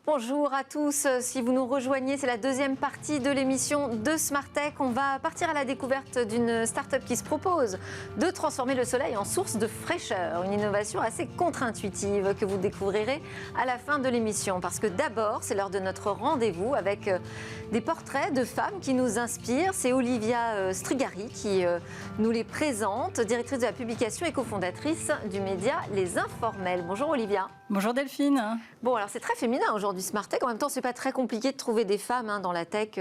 Bonjour à tous, si vous nous rejoignez, c'est la deuxième partie de l'émission de Smart Tech. On va partir à la découverte d'une start-up qui se propose de transformer le soleil en source de fraîcheur. Une innovation assez contre-intuitive que vous découvrirez à la fin de l'émission. Parce que d'abord, c'est l'heure de notre rendez-vous avec des portraits de femmes qui nous inspirent. C'est Olivia Strigari qui nous les présente, directrice de la publication et cofondatrice du média Les Informels. Bonjour Olivia. Bonjour Delphine. Bon, alors c'est très féminin aujourd'hui Smart Tech. En même temps, c'est pas très compliqué de trouver des femmes dans la tech.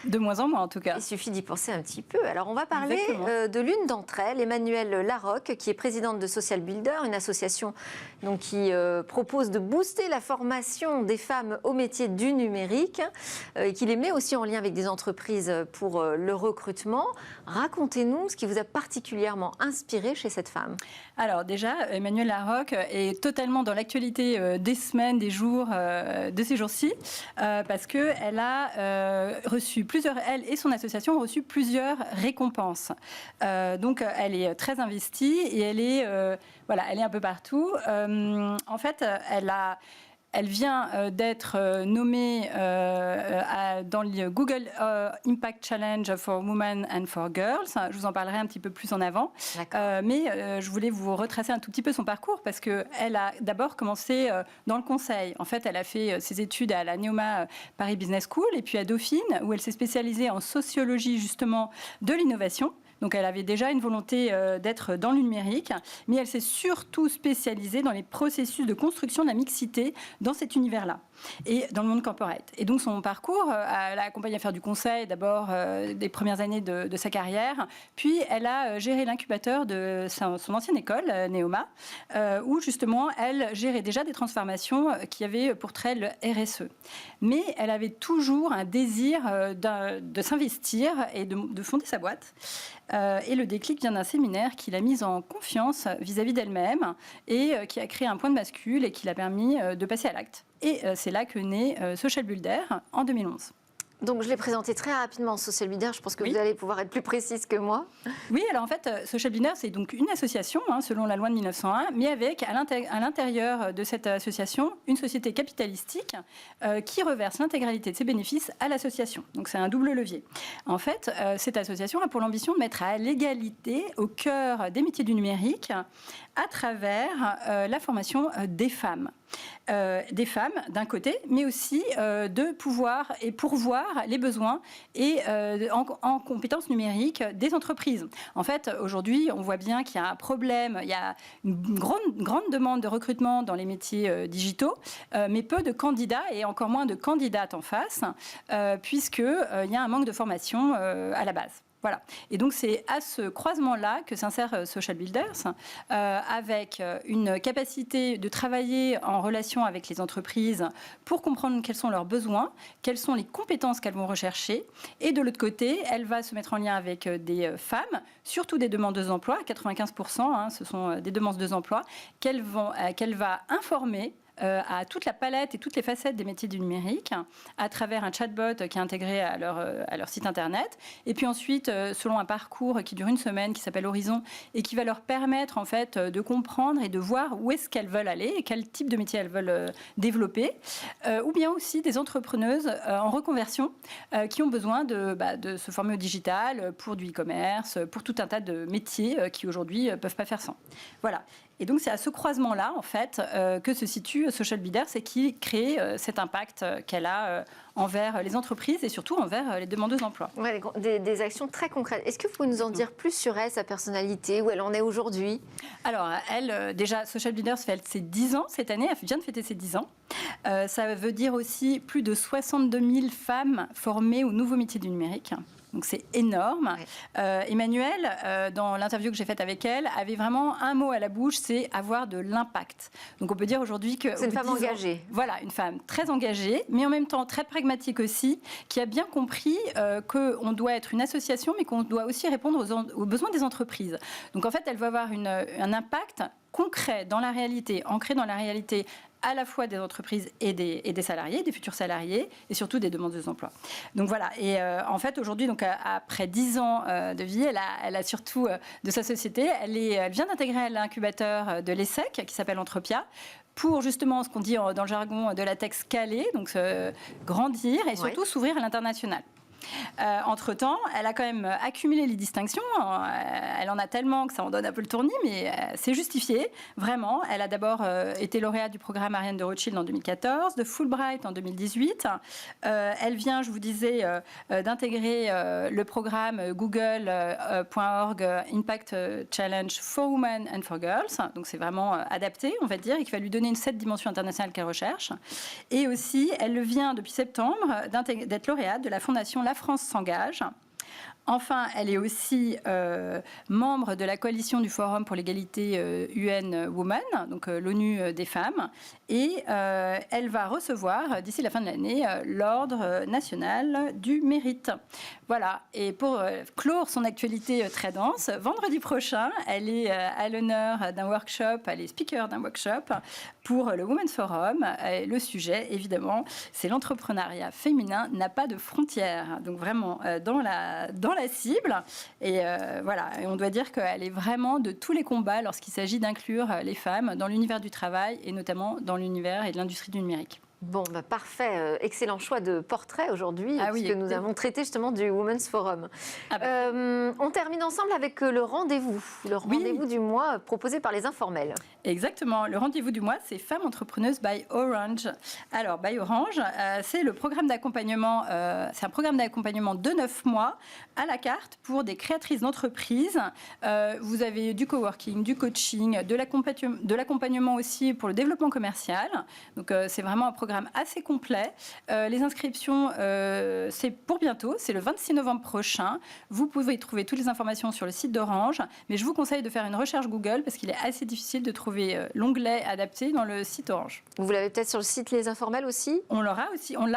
De moins en moins en tout cas. Il suffit d'y penser un petit peu. Alors on va parler de l'une d'entre elles, Emmanuelle Larocque, qui est présidente de Social Builder, une association donc, qui propose de booster la formation des femmes au métier du numérique et qui les met aussi en lien avec des entreprises pour le recrutement. Racontez-nous ce qui vous a particulièrement inspiré chez cette femme. Alors déjà, Emmanuelle Larocque est totalement dans l'actualité des semaines, des jours, de ces jours-ci, parce qu'elle a reçu elle et son association ont reçu plusieurs récompenses. Donc elle est très investie et elle est un peu partout. En fait, elle vient d'être nommée dans le Google Impact Challenge for Women and for Girls. Je vous en parlerai un petit peu plus en avant. Mais je voulais vous retracer un tout petit peu son parcours parce qu'elle a d'abord commencé dans le conseil. En fait, elle a fait ses études à la Neoma Paris Business School et puis à Dauphine où elle s'est spécialisée en sociologie justement de l'innovation. Donc elle avait déjà une volonté d'être dans le numérique, mais elle s'est surtout spécialisée dans les processus de construction de la mixité dans cet univers-là et dans le monde corporate. Et donc son parcours, elle a accompagné à faire du conseil d'abord des premières années de sa carrière, puis elle a géré l'incubateur de son ancienne école, Neoma, où justement elle gérait déjà des transformations qui avaient pour trait le RSE. Mais elle avait toujours un désir de s'investir et de fonder sa boîte. Et le déclic vient d'un séminaire qui l'a mise en confiance vis-à-vis d'elle-même et qui a créé un point de bascule et qui l'a permis de passer à l'acte. Et c'est là que naît Social Builder en 2011. Donc je l'ai présenté très rapidement, Social Builder. Je pense que vous allez pouvoir être plus précise que moi. Oui, alors en fait, Social Builder, c'est donc une association, selon la loi de 1901, mais avec à l'intérieur de cette association une société capitalistique qui reverse l'intégralité de ses bénéfices à l'association. Donc c'est un double levier. En fait, cette association a pour l'ambition de mettre à l'égalité au cœur des métiers du numérique à travers la formation des femmes. Des femmes d'un côté, mais aussi de pouvoir et pourvoir les besoins et en compétences numériques des entreprises. En fait, aujourd'hui, on voit bien qu'il y a un problème, il y a une grande demande de recrutement dans les métiers digitaux, mais peu de candidats et encore moins de candidates en face, puisqu'il y a un manque de formation à la base. Voilà. Et donc, c'est à ce croisement-là que s'insère Social Builders, avec une capacité de travailler en relation avec les entreprises pour comprendre quels sont leurs besoins, quelles sont les compétences qu'elles vont rechercher. Et de l'autre côté, elle va se mettre en lien avec des femmes, surtout des demandeuses d'emploi, 95%, ce sont des demandeuses d'emploi, qu'elle va informer à toute la palette et toutes les facettes des métiers du numérique à travers un chatbot qui est intégré à leur site internet et puis ensuite selon un parcours qui dure une semaine qui s'appelle Horizon et qui va leur permettre en fait de comprendre et de voir où est-ce qu'elles veulent aller et quel type de métier elles veulent développer ou bien aussi des entrepreneuses en reconversion qui ont besoin de se former au digital pour du e-commerce, pour tout un tas de métiers qui aujourd'hui peuvent pas faire sans. Voilà. Et donc, c'est à ce croisement-là, en fait, que se situe Social Builders et qui crée cet impact qu'elle a envers les entreprises et surtout envers les demandeuses d'emploi. Ouais, des actions très concrètes. Est-ce que vous pouvez nous en dire plus sur elle, sa personnalité, où elle en est aujourd'hui ? Alors, elle, déjà, Social Builders fait ses 10 ans cette année, elle vient de fêter ses 10 ans. Ça veut dire aussi plus de 62 000 femmes formées aux nouveaux métiers du numérique. Donc c'est énorme. Ouais. Emmanuelle, dans l'interview que j'ai faite avec elle, avait vraiment un mot à la bouche, c'est avoir de l'impact. Donc on peut dire aujourd'hui que... C'est une femme engagée. Voilà, une femme très engagée, mais en même temps très pragmatique aussi, qui a bien compris qu'on doit être une association, mais qu'on doit aussi répondre aux besoins des entreprises. Donc en fait, elle va avoir un impact concret dans la réalité, ancré dans la réalité à la fois des entreprises et des salariés, des futurs salariés, et surtout des demandeuses d'emploi. Donc voilà, et en fait aujourd'hui, donc, après 10 ans de vie, elle a surtout de sa société, elle vient d'intégrer l'incubateur de l'ESSEC, qui s'appelle Entrepia, pour justement ce qu'on dit dans le jargon de la tech scaler, donc grandir et surtout s'ouvrir à l'international. Entre-temps, elle a quand même accumulé les distinctions. Elle en a tellement que ça en donne un peu le tournis, mais c'est justifié, vraiment. Elle a d'abord été lauréate du programme Ariane de Rothschild en 2014, de Fulbright en 2018. Elle vient, je vous disais, d'intégrer le programme Google.org Impact Challenge for Women and for Girls. Donc c'est vraiment adapté, on va dire, et qui va lui donner cette dimension internationale qu'elle recherche. Et aussi, elle vient depuis septembre d'être lauréate de la fondation La France s'engage. Enfin, elle est aussi membre de la coalition du Forum pour l'égalité UN Women, donc l'ONU des femmes, et elle va recevoir d'ici la fin de l'année l'Ordre national du mérite. Voilà, et pour clore son actualité très dense, vendredi prochain, elle est à l'honneur d'un workshop, elle est speaker d'un workshop pour le Women's Forum. Et le sujet, évidemment, c'est l'entrepreneuriat féminin n'a pas de frontières. Donc vraiment dans la cible. Et voilà, et on doit dire qu'elle est vraiment de tous les combats lorsqu'il s'agit d'inclure les femmes dans l'univers du travail et notamment dans l'univers et de l'industrie du numérique. Bon, parfait. Excellent choix de portrait aujourd'hui, puisque nous avons traité justement du Women's Forum. On termine ensemble avec le rendez-vous du mois proposé par les informels. Exactement. Le rendez-vous du mois, c'est Femmes entrepreneuses by Orange. Alors, by Orange, c'est le programme d'accompagnement, c'est un programme d'accompagnement de 9 mois à la carte pour des créatrices d'entreprises. Vous avez du coworking, du coaching, de l'accompagnement aussi pour le développement commercial. Donc, c'est vraiment un programme assez complet. Les inscriptions, c'est pour bientôt, c'est le 26 novembre prochain. Vous pouvez trouver toutes les informations sur le site d'Orange, mais je vous conseille de faire une recherche Google parce qu'il est assez difficile de trouver l'onglet adapté dans le site Orange. Vous l'avez peut-être sur le site Les Informels aussi ? On l'a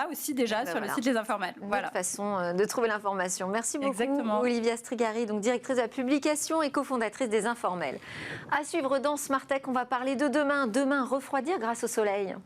aussi déjà sur le site Les Informels. Voilà. Une façon de trouver l'information. Merci beaucoup, Exactement. Olivia Strigari, donc directrice de la publication et cofondatrice des Informels. À suivre dans Smart Tech, on va parler de demain. Demain, refroidir grâce au soleil.